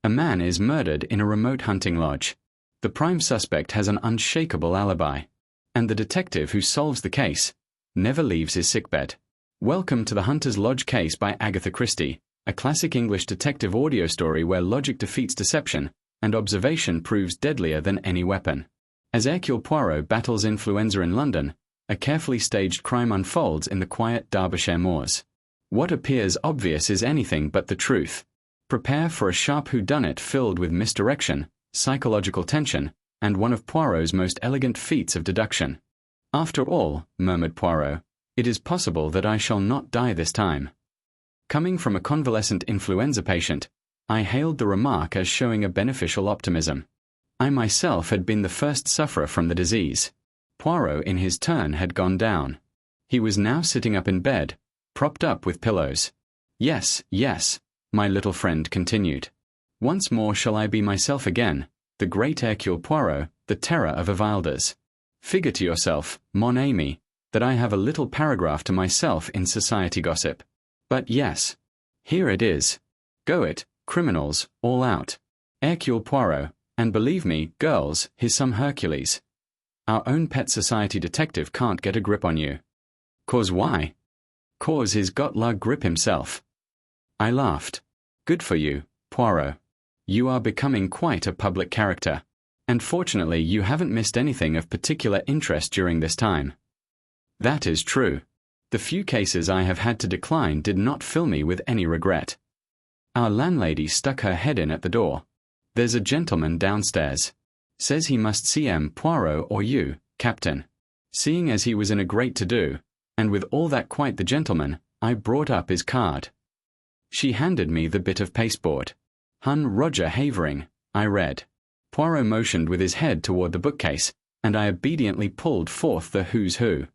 A man is murdered in a remote hunting lodge. The prime suspect has an unshakable alibi. And the detective who solves the case never leaves his sickbed. Welcome to the Hunter's Lodge case by Agatha Christie, a classic English detective audio story where logic defeats deception and observation proves deadlier than any weapon. As Hercule Poirot battles influenza in London, a carefully staged crime unfolds in the quiet Derbyshire moors. What appears obvious is anything but the truth. Prepare for a sharp whodunit filled with misdirection, psychological tension, and one of Poirot's most elegant feats of deduction. "After all," murmured Poirot, "it is possible that I shall not die this time." Coming from a convalescent influenza patient, I hailed the remark as showing a beneficial optimism. I myself had been the first sufferer from the disease. Poirot, in his turn, had gone down. He was now sitting up in bed, propped up with pillows. "Yes, yes," my little friend continued. "Once more shall I be myself again, the great Hercule Poirot, the terror of Avilders. Figure to yourself, mon ami, that I have a little paragraph to myself in society gossip. But yes, here it is. Go it, criminals, all out. Hercule Poirot, and believe me, girls, he's some Hercules. Our own pet society detective can't get a grip on you. Cause why? Cause he's got la grip himself." I laughed. "Good for you, Poirot. You are becoming quite a public character. And fortunately you haven't missed anything of particular interest during this time." "That is true. The few cases I have had to decline did not fill me with any regret." Our landlady stuck her head in at the door. "There's a gentleman downstairs. Says he must see M. Poirot or you, Captain." Seeing as he was in a great to-do, and with all that quite the gentleman, I brought up his card. She handed me the bit of pasteboard. "Hun Roger Havering," I read. Poirot motioned with his head toward the bookcase, and I obediently pulled forth the Who's Who.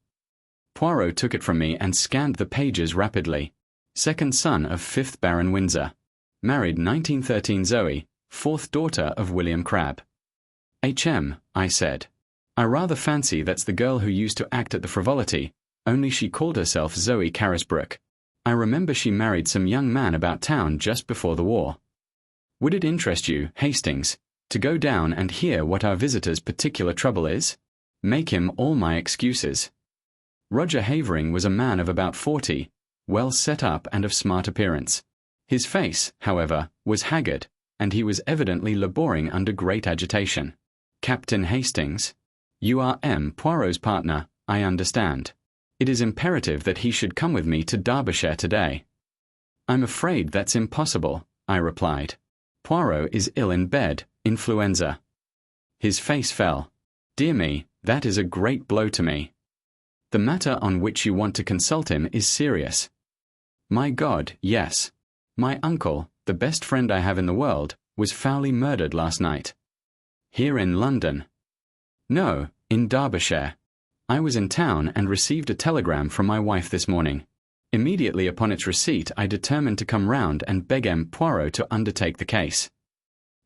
Poirot took it from me and scanned the pages rapidly. Second son of 5th Baron Windsor. Married 1913 Zoe, 4th daughter of William Crabbe. "HM," I said. "I rather fancy that's the girl who used to act at the Frivolity, only she called herself Zoe Carisbrooke. I remember she married some young man about town just before the war. Would it interest you, Hastings, to go down and hear what our visitor's particular trouble is? Make him all my excuses." Roger Havering was a man of about 40, well set up and of smart appearance. His face, however, was haggard, and he was evidently laboring under great agitation. "Captain Hastings, you are M. Poirot's partner, I understand. It is imperative that he should come with me to Derbyshire today." "I'm afraid that's impossible," I replied. "Poirot is ill in bed, influenza." His face fell. "Dear me, that is a great blow to me. The matter on which you want to consult him is serious." "My God, yes. My uncle, the best friend I have in the world, was foully murdered last night." "Here in London?" "No, in Derbyshire. I was in town and received a telegram from my wife this morning. Immediately upon its receipt I determined to come round and beg M. Poirot to undertake the case."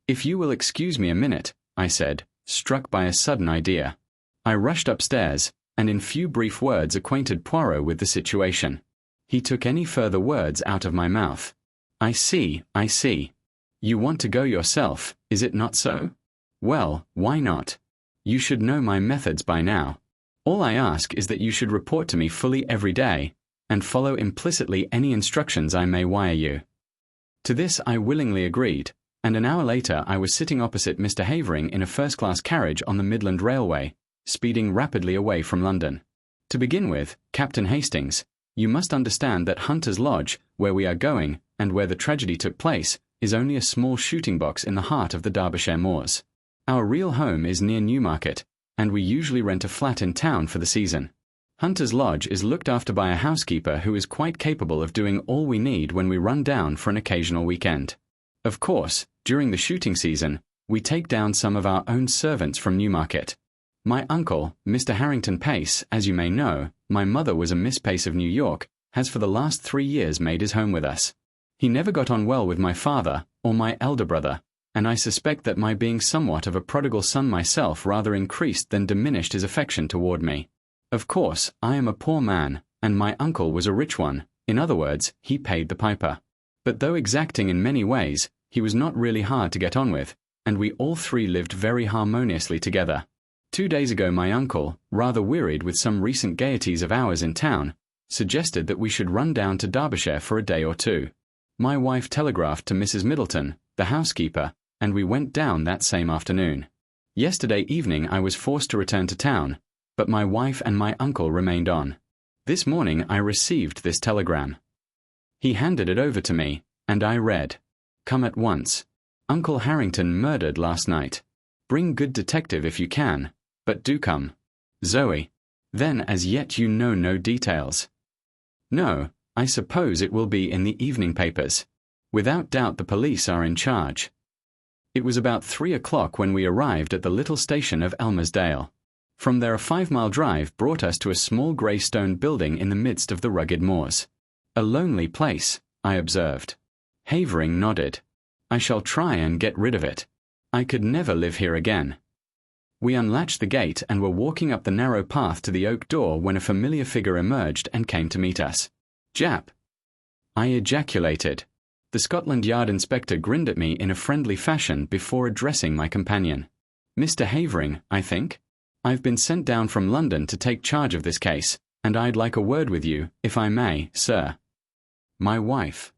"If you will excuse me a minute," I said, struck by a sudden idea. I rushed upstairs, and in few brief words acquainted Poirot with the situation. He took any further words out of my mouth. I see. You want to go yourself, is it not so? Well, why not? You should know my methods by now. All I ask is that you should report to me fully every day, and follow implicitly any instructions I may wire you." To this I willingly agreed, and an hour later I was sitting opposite Mr. Havering in a first-class carriage on the Midland Railway, speeding rapidly away from London. "To begin with, Captain Hastings, you must understand that Hunter's Lodge, where we are going, and where the tragedy took place, is only a small shooting box in the heart of the Derbyshire moors. Our real home is near Newmarket, and we usually rent a flat in town for the season. Hunter's Lodge is looked after by a housekeeper who is quite capable of doing all we need when we run down for an occasional weekend. Of course, during the shooting season, we take down some of our own servants from Newmarket. My uncle, Mr. Harrington Pace, as you may know, my mother was a Miss Pace of New York, has for the last 3 years made his home with us. He never got on well with my father, or my elder brother, and I suspect that my being somewhat of a prodigal son myself rather increased than diminished his affection toward me. Of course, I am a poor man, and my uncle was a rich one. In other words, he paid the piper. But though exacting in many ways, He was not really hard to get on with, and we all three lived very harmoniously together. 2 days ago my uncle, rather wearied with some recent gaieties of ours in town, suggested that we should run down to Derbyshire for a day or two. My wife telegraphed to Mrs. Middleton, the housekeeper, and we went down that same afternoon. Yesterday evening I was forced to return to town, but my wife and my uncle remained on. This morning I received this telegram. He handed it over to me, and I read, "Come at once. Uncle Harrington murdered last night. Bring good detective if you can, but do come. Zoe." Then as yet you know no details. No, I suppose it will be in the evening papers. Without doubt the police are in charge. It was about 3 o'clock when we arrived at the little station of Elmersdale. From there a 5-mile drive brought us to a small grey stone building in the midst of the rugged moors. "A lonely place," I observed. Havering nodded. "I shall try and get rid of it. I could never live here again." We unlatched the gate and were walking up the narrow path to the oak door when a familiar figure emerged and came to meet us. "Jap!" I ejaculated. The Scotland Yard inspector grinned at me in a friendly fashion before addressing my companion. "Mr. Havering, I think? I've been sent down from London to take charge of this case, and I'd like a word with you, if I may, sir." "My wife."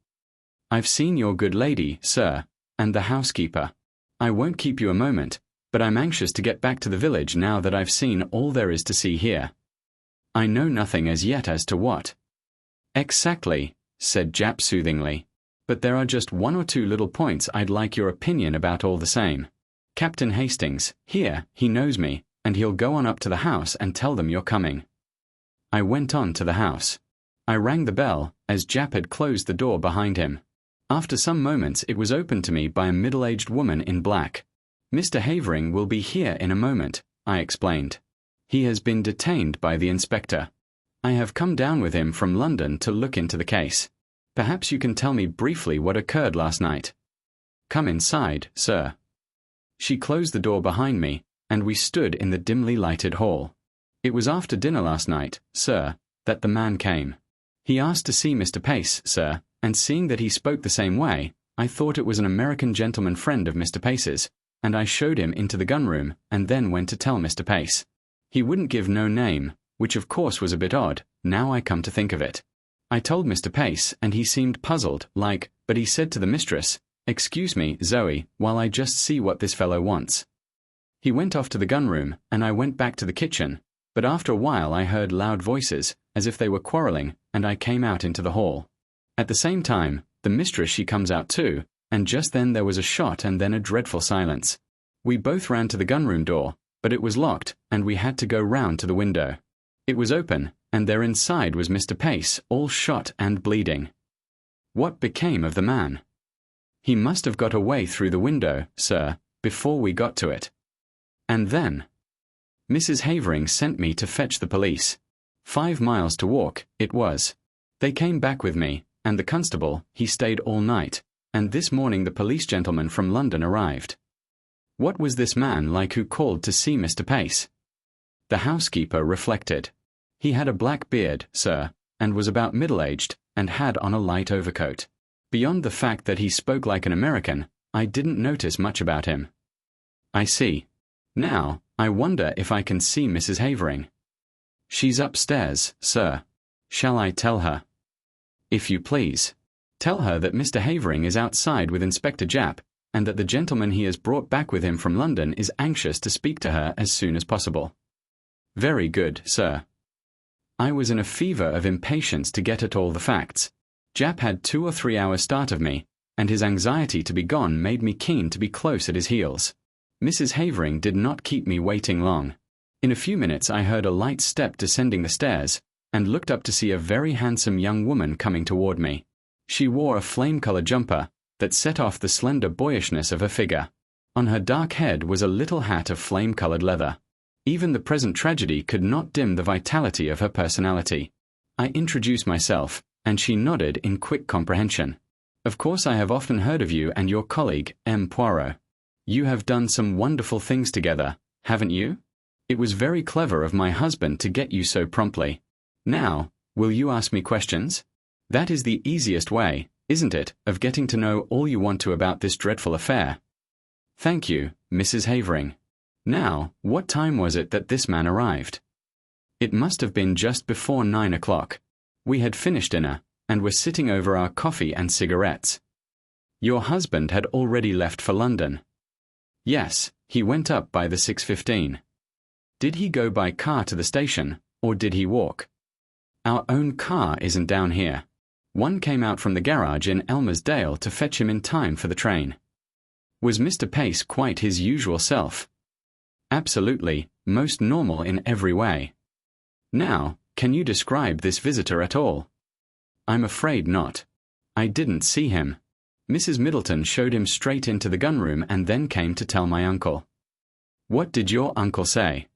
"I've seen your good lady, sir, and the housekeeper. I won't keep you a moment, but I'm anxious to get back to the village now that I've seen all there is to see here." "I know nothing as yet as to what." "Exactly," said Jap soothingly. "But there are just 1 or 2 little points I'd like your opinion about all the same. Captain Hastings, here, he knows me, and he'll go on up to the house and tell them you're coming." I went on to the house. I rang the bell, as Jap had closed the door behind him. After some moments it was opened to me by a middle-aged woman in black. "Mr. Havering will be here in a moment," I explained. "He has been detained by the inspector. I have come down with him from London to look into the case. Perhaps you can tell me briefly what occurred last night." "Come inside, sir." She closed the door behind me, and we stood in the dimly lighted hall. "It was after dinner last night, sir, that the man came. He asked to see Mr. Pace, sir, and seeing that he spoke the same way, I thought it was an American gentleman friend of Mr. Pace's, and I showed him into the gun-room and then went to tell Mr. Pace. He wouldn't give no name, which of course was a bit odd, now I come to think of it. I told Mr. Pace, and he seemed puzzled, like, but he said to the mistress, 'Excuse me, Zoe, while I just see what this fellow wants.' He went off to the gun-room, and I went back to the kitchen, but after a while I heard loud voices, as if they were quarrelling, and I came out into the hall. At the same time, the mistress she comes out too, and just then there was a shot and then a dreadful silence. We both ran to the gun-room door, but it was locked, and we had to go round to the window. It was open, and there inside was Mr. Pace, all shot and bleeding. What became of the man? He must have got away through the window, sir, before we got to it. And then? Mrs. Havering sent me to fetch the police. 5 miles to walk, it was. They came back with me, and the constable, he stayed all night, and this morning the police gentleman from London arrived. What was this man like who called to see Mr. Pace? The housekeeper reflected. He had a black beard, sir, and was about middle-aged, and had on a light overcoat. Beyond the fact that he spoke like an American, I didn't notice much about him. I see. Now, I wonder if I can see Mrs. Havering. She's upstairs, sir. Shall I tell her? If you please. Tell her that Mr. Havering is outside with Inspector Japp, and that the gentleman he has brought back with him from London is anxious to speak to her as soon as possible. Very good, sir. I was in a fever of impatience to get at all the facts. Japp had 2 or 3 hours start of me, and his anxiety to be gone made me keen to be close at his heels. Mrs. Havering did not keep me waiting long. In a few minutes I heard a light step descending the stairs, and looked up to see a very handsome young woman coming toward me. She wore a flame-coloured jumper that set off the slender boyishness of her figure. On her dark head was a little hat of flame-coloured leather. Even the present tragedy could not dim the vitality of her personality. I introduced myself, and she nodded in quick comprehension. Of course I have often heard of you and your colleague, M. Poirot. You have done some wonderful things together, haven't you? It was very clever of my husband to get you so promptly. Now, will you ask me questions? That is the easiest way, isn't it, of getting to know all you want to about this dreadful affair? Thank you, Mrs. Havering. Now, what time was it that this man arrived? It must have been just before 9 o'clock. We had finished dinner, and were sitting over our coffee and cigarettes. Your husband had already left for London. Yes, he went up by the 6:15. Did he go by car to the station, or did he walk? Our own car isn't down here. One came out from the garage in Elmersdale to fetch him in time for the train. Was Mr. Pace quite his usual self? Absolutely, most normal in every way. Now, can you describe this visitor at all? I'm afraid not. I didn't see him. Mrs. Middleton showed him straight into the gun-room and then came to tell my uncle. What did your uncle say?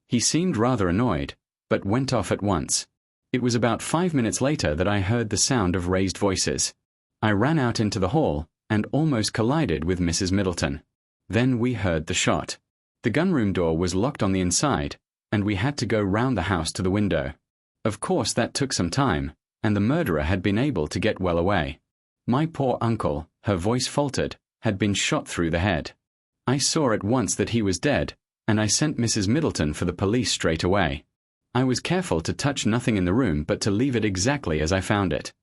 He seemed rather annoyed, but went off at once. It was about 5 minutes later that I heard the sound of raised voices. I ran out into the hall and almost collided with Mrs. Middleton. Then we heard the shot. The gun-room door was locked on the inside, and we had to go round the house to the window. Of course that took some time, and the murderer had been able to get well away. My poor uncle, her voice faltered, had been shot through the head. I saw at once that he was dead, and I sent Mrs. Middleton for the police straight away. I was careful to touch nothing in the room but to leave it exactly as I found it.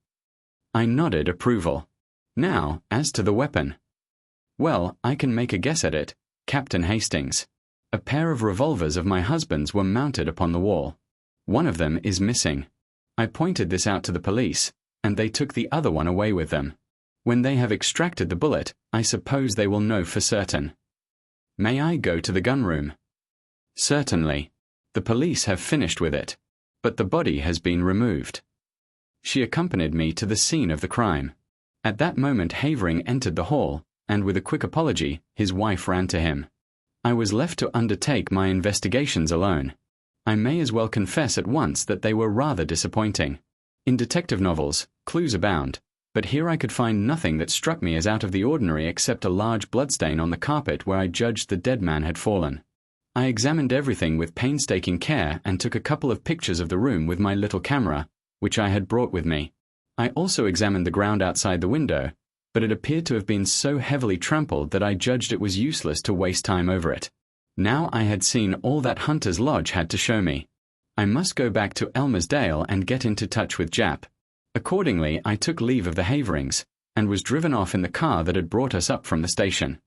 I nodded approval. Now, as to the weapon. Well, I can make a guess at it, Captain Hastings. A pair of revolvers of my husband's were mounted upon the wall. One of them is missing. I pointed this out to the police, and they took the other one away with them. When they have extracted the bullet, I suppose they will know for certain. May I go to the gun-room? Certainly. The police have finished with it, but the body has been removed. She accompanied me to the scene of the crime. At that moment Havering entered the hall, and with a quick apology, his wife ran to him. I was left to undertake my investigations alone. I may as well confess at once that they were rather disappointing. In detective novels, clues abound, but here I could find nothing that struck me as out of the ordinary except a large bloodstain on the carpet where I judged the dead man had fallen. I examined everything with painstaking care and took a couple of pictures of the room with my little camera, which I had brought with me. I also examined the ground outside the window, but it appeared to have been so heavily trampled that I judged it was useless to waste time over it. Now I had seen all that Hunter's Lodge had to show me. I must go back to Elmersdale and get into touch with Jap. Accordingly, I took leave of the Haverings, and was driven off in the car that had brought us up from the station.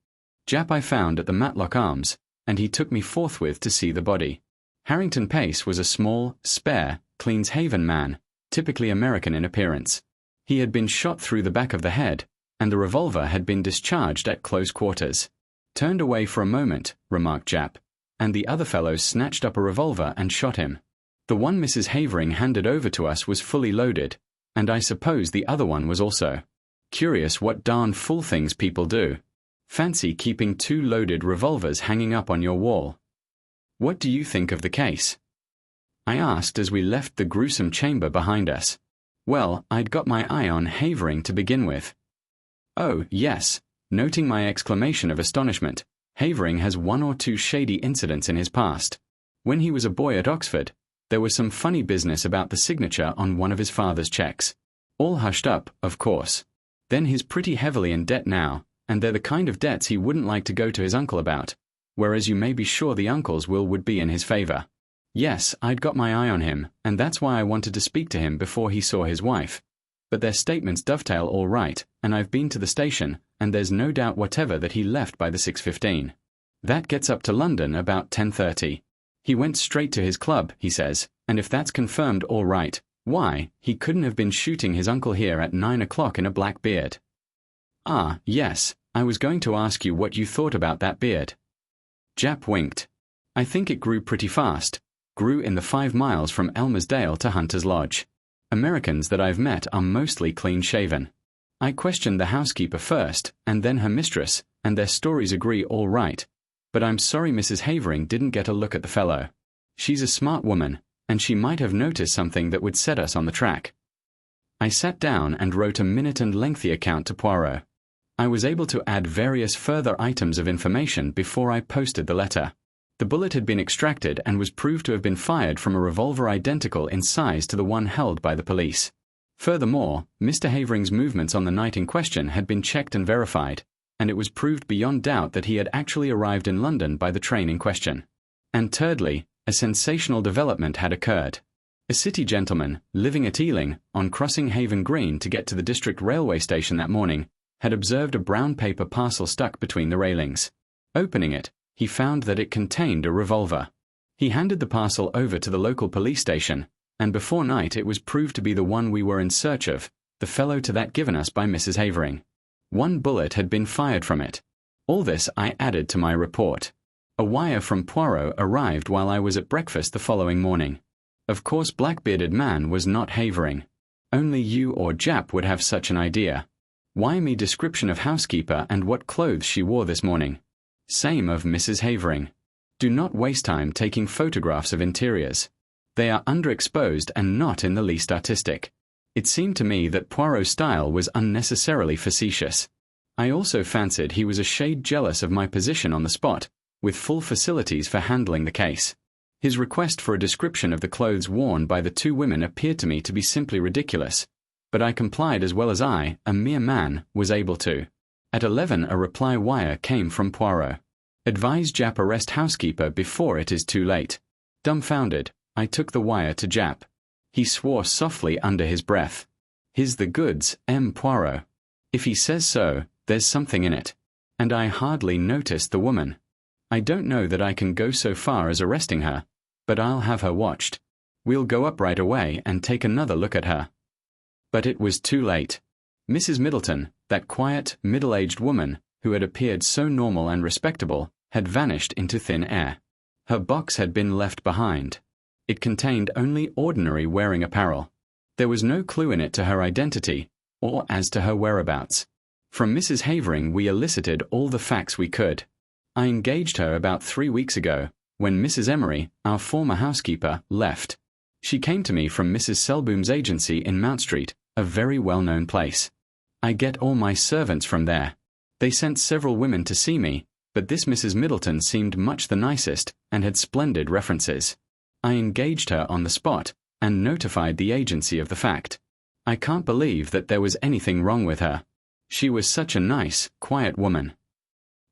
Jap I found at the Matlock Arms, and he took me forthwith to see the body. Harrington Pace was a small, spare, Cleanshaven man, typically American in appearance. He had been shot through the back of the head, and the revolver had been discharged at close quarters. Turned away for a moment, remarked Jap, and the other fellow snatched up a revolver and shot him. The one Mrs. Havering handed over to us was fully loaded, and I suppose the other one was also. Curious what darn fool things people do. Fancy keeping 2 loaded revolvers hanging up on your wall. What do you think of the case? I asked as we left the gruesome chamber behind us. Well, I'd got my eye on Havering to begin with. Oh, yes. Noting my exclamation of astonishment, Havering has 1 or 2 shady incidents in his past. When he was a boy at Oxford, there was some funny business about the signature on one of his father's checks. All hushed up, of course. Then he's pretty heavily in debt now, and they're the kind of debts he wouldn't like to go to his uncle about, whereas you may be sure the uncle's will would be in his favor. Yes, I'd got my eye on him, and that's why I wanted to speak to him before he saw his wife. But their statements dovetail all right, and I've been to the station, and there's no doubt whatever that he left by the 6:15. That gets up to London about 10:30. He went straight to his club, he says, and if that's confirmed all right, why, he couldn't have been shooting his uncle here at 9 o'clock in a black beard. Ah, yes, I was going to ask you what you thought about that beard. Jap winked. I think it grew pretty fast, grew in the 5 miles from Elmersdale to Hunter's Lodge. Americans that I've met are mostly clean-shaven. I questioned the housekeeper first, and then her mistress, and their stories agree all right. But I'm sorry Mrs. Havering didn't get a look at the fellow. She's a smart woman, and she might have noticed something that would set us on the track. I sat down and wrote a minute and lengthy account to Poirot. I was able to add various further items of information before I posted the letter. The bullet had been extracted and was proved to have been fired from a revolver identical in size to the one held by the police. Furthermore, Mr. Havering's movements on the night in question had been checked and verified, and it was proved beyond doubt that he had actually arrived in London by the train in question. And thirdly, a sensational development had occurred. A city gentleman, living at Ealing, on crossing Haven Green to get to the district railway station that morning, had observed a brown paper parcel stuck between the railings. Opening it, he found that it contained a revolver. He handed the parcel over to the local police station, and before night it was proved to be the one we were in search of, the fellow to that given us by Mrs. Havering. 1 bullet had been fired from it. All this I added to my report. A wire from Poirot arrived while I was at breakfast the following morning. Of course, black-bearded man was not Havering. Only you or Jap would have such an idea. Why me description of housekeeper and what clothes she wore this morning. Same of Mrs. Havering. Do not waste time taking photographs of interiors. They are underexposed and not in the least artistic. It seemed to me that Poirot's style was unnecessarily facetious. I also fancied he was a shade jealous of my position on the spot, with full facilities for handling the case. His request for a description of the clothes worn by the 2 women appeared to me to be simply ridiculous, but I complied as well as I, a mere man, was able to. At 11 a reply wire came from Poirot. Advise Jap arrest housekeeper before it is too late. Dumbfounded, I took the wire to Jap. He swore softly under his breath. He's the goods, M. Poirot. If he says so, there's something in it. And I hardly noticed the woman. I don't know that I can go so far as arresting her, but I'll have her watched. We'll go up right away and take another look at her. But it was too late. Mrs. Middleton, that quiet, middle-aged woman, who had appeared so normal and respectable, had vanished into thin air. Her box had been left behind. It contained only ordinary wearing apparel. There was no clue in it to her identity, or as to her whereabouts. From Mrs. Havering we elicited all the facts we could. I engaged her about 3 weeks ago, when Mrs. Emery, our former housekeeper, left. She came to me from Mrs. Selboom's agency in Mount Street, a very well-known place. I get all my servants from there. They sent several women to see me, but this Mrs. Middleton seemed much the nicest, and had splendid references. I engaged her on the spot, and notified the agency of the fact. I can't believe that there was anything wrong with her. She was such a nice, quiet woman.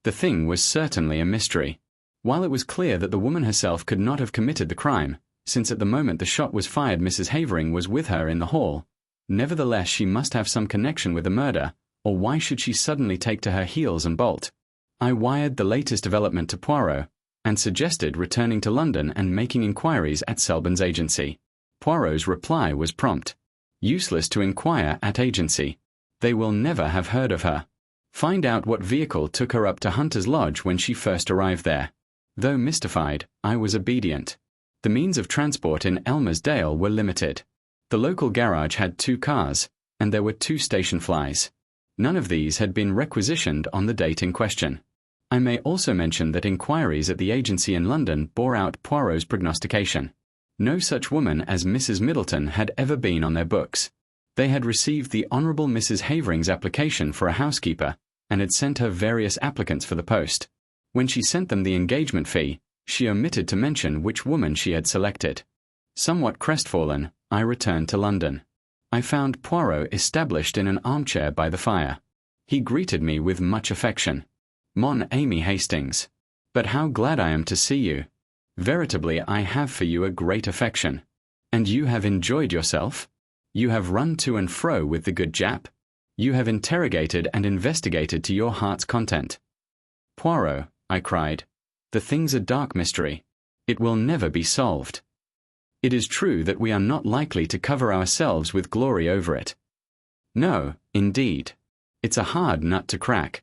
The thing was certainly a mystery. While it was clear that the woman herself could not have committed the crime, since at the moment the shot was fired Mrs. Havering was with her in the hall, nevertheless she must have some connection with the murder, or why should she suddenly take to her heels and bolt? I wired the latest development to Poirot, and suggested returning to London and making inquiries at Selboom's agency. Poirot's reply was prompt. Useless to inquire at agency. They will never have heard of her. Find out what vehicle took her up to Hunter's Lodge when she first arrived there. Though mystified, I was obedient. The means of transport in Elmersdale were limited. The local garage had 2 cars, and there were 2 station flies. None of these had been requisitioned on the date in question. I may also mention that inquiries at the agency in London bore out Poirot's prognostication. No such woman as Mrs. Middleton had ever been on their books. They had received the Honourable Mrs. Havering's application for a housekeeper, and had sent her various applicants for the post. When she sent them the engagement fee, she omitted to mention which woman she had selected. Somewhat crestfallen, I returned to London. I found Poirot established in an armchair by the fire. He greeted me with much affection. Mon Amy Hastings. But how glad I am to see you. Veritably I have for you a great affection. And you have enjoyed yourself? You have run to and fro with the good Jap? You have interrogated and investigated to your heart's content. Poirot, I cried, the thing's a dark mystery. It will never be solved. It is true that we are not likely to cover ourselves with glory over it. No, indeed. It's a hard nut to crack.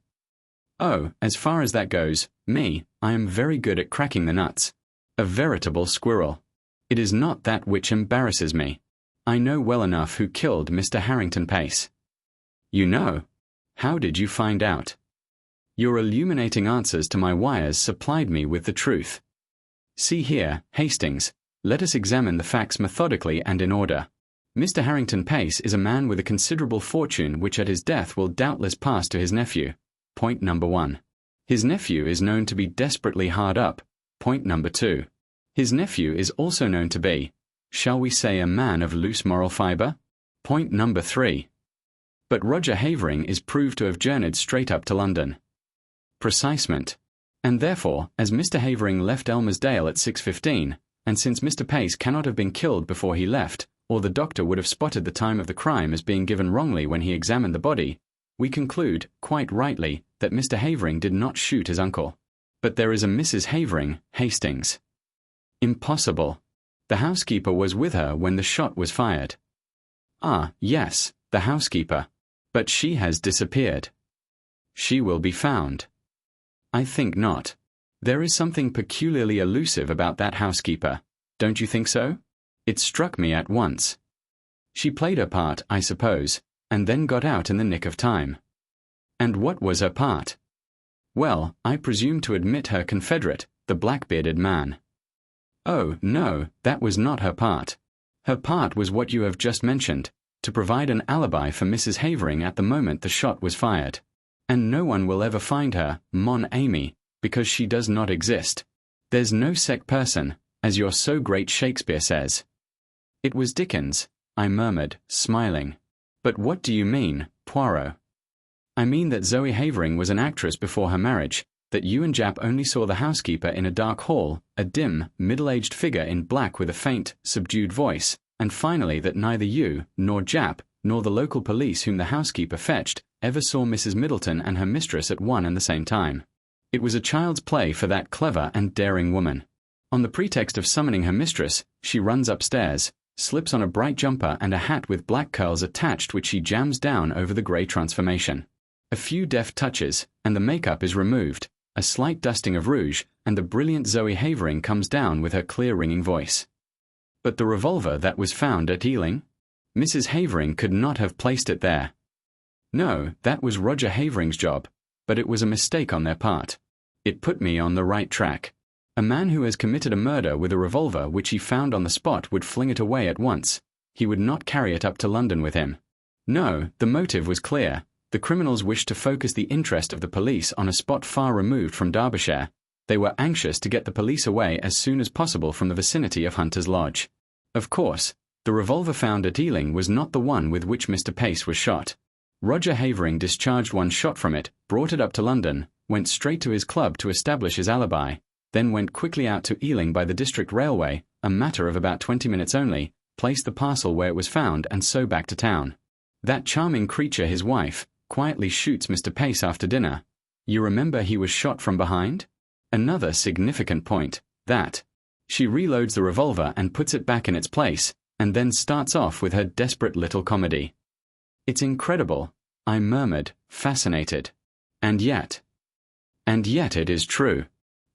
Oh, as far as that goes, I am very good at cracking the nuts. A veritable squirrel. It is not that which embarrasses me. I know well enough who killed Mr. Harrington Pace. You know? How did you find out? Your illuminating answers to my wires supplied me with the truth. See here, Hastings, let us examine the facts methodically and in order. Mr. Harrington Pace is a man with a considerable fortune which at his death will doubtless pass to his nephew. Point number 1. His nephew is known to be desperately hard up. Point number 2. His nephew is also known to be, shall we say, a man of loose moral fibre? Point number 3. But Roger Havering is proved to have journeyed straight up to London. Precisement. And therefore, as Mr. Havering left Elmersdale at 6:15, and since Mr. Pace cannot have been killed before he left, or the doctor would have spotted the time of the crime as being given wrongly when he examined the body, we conclude, quite rightly, that Mr. Havering did not shoot his uncle. But there is a Mrs. Havering, Hastings. Impossible. The housekeeper was with her when the shot was fired. Ah, yes, the housekeeper. But she has disappeared. She will be found. I think not. There is something peculiarly elusive about that housekeeper. Don't you think so? It struck me at once. She played her part, I suppose, and then got out in the nick of time. And what was her part? Well, I presume to admit her confederate, the black-bearded man. Oh, no, that was not her part. Her part was what you have just mentioned, to provide an alibi for Mrs. Havering at the moment the shot was fired. And no one will ever find her, mon ami, because she does not exist. There's no sick person, as your so great Shakespeare says. It was Dickens, I murmured, smiling. But what do you mean, Poirot? I mean that Zoe Havering was an actress before her marriage, that you and Jap only saw the housekeeper in a dark hall, a dim, middle-aged figure in black with a faint, subdued voice, and finally that neither you, nor Jap, nor the local police whom the housekeeper fetched, ever saw Mrs. Middleton and her mistress at one and the same time. It was a child's play for that clever and daring woman. On the pretext of summoning her mistress, she runs upstairs, slips on a bright jumper and a hat with black curls attached which she jams down over the grey transformation. A few deft touches, and the makeup is removed, a slight dusting of rouge, and the brilliant Zoe Havering comes down with her clear ringing voice. But the revolver that was found at Ealing? Mrs. Havering could not have placed it there. No, that was Roger Havering's job, but it was a mistake on their part. It put me on the right track. A man who has committed a murder with a revolver which he found on the spot would fling it away at once. He would not carry it up to London with him. No, the motive was clear. The criminals wished to focus the interest of the police on a spot far removed from Derbyshire. They were anxious to get the police away as soon as possible from the vicinity of Hunter's Lodge. Of course, the revolver found at Ealing was not the one with which Mr. Pace was shot. Roger Havering discharged one shot from it, brought it up to London, went straight to his club to establish his alibi, then went quickly out to Ealing by the District Railway, a matter of about 20 minutes only, placed the parcel where it was found and so back to town. That charming creature, his wife, quietly shoots Mr. Pace after dinner. You remember he was shot from behind? Another significant point, that. She reloads the revolver and puts it back in its place, and then starts off with her desperate little comedy. It's incredible, I murmured, fascinated. And yet it is true.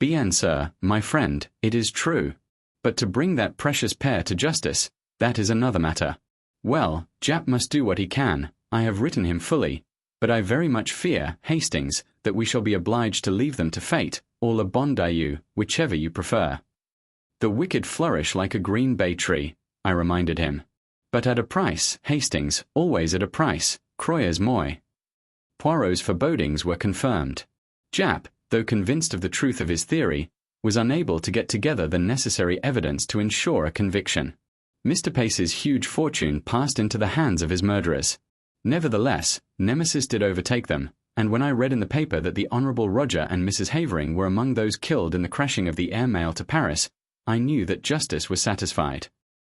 Bien, sir, my friend, it is true. But to bring that precious pair to justice, that is another matter. Well, Jap must do what he can, I have written him fully, but I very much fear, Hastings, that we shall be obliged to leave them to fate, or le bon Dieu, whichever you prefer. The wicked flourish like a green bay tree, I reminded him. But at a price, Hastings, always at a price, croyez moi. Poirot's forebodings were confirmed. Jap, though convinced of the truth of his theory, was unable to get together the necessary evidence to ensure a conviction. Mr. Pace's huge fortune passed into the hands of his murderers. Nevertheless, Nemesis did overtake them, and when I read in the paper that the Honourable Roger and Mrs. Havering were among those killed in the crashing of the air mail to Paris, I knew that justice was satisfied.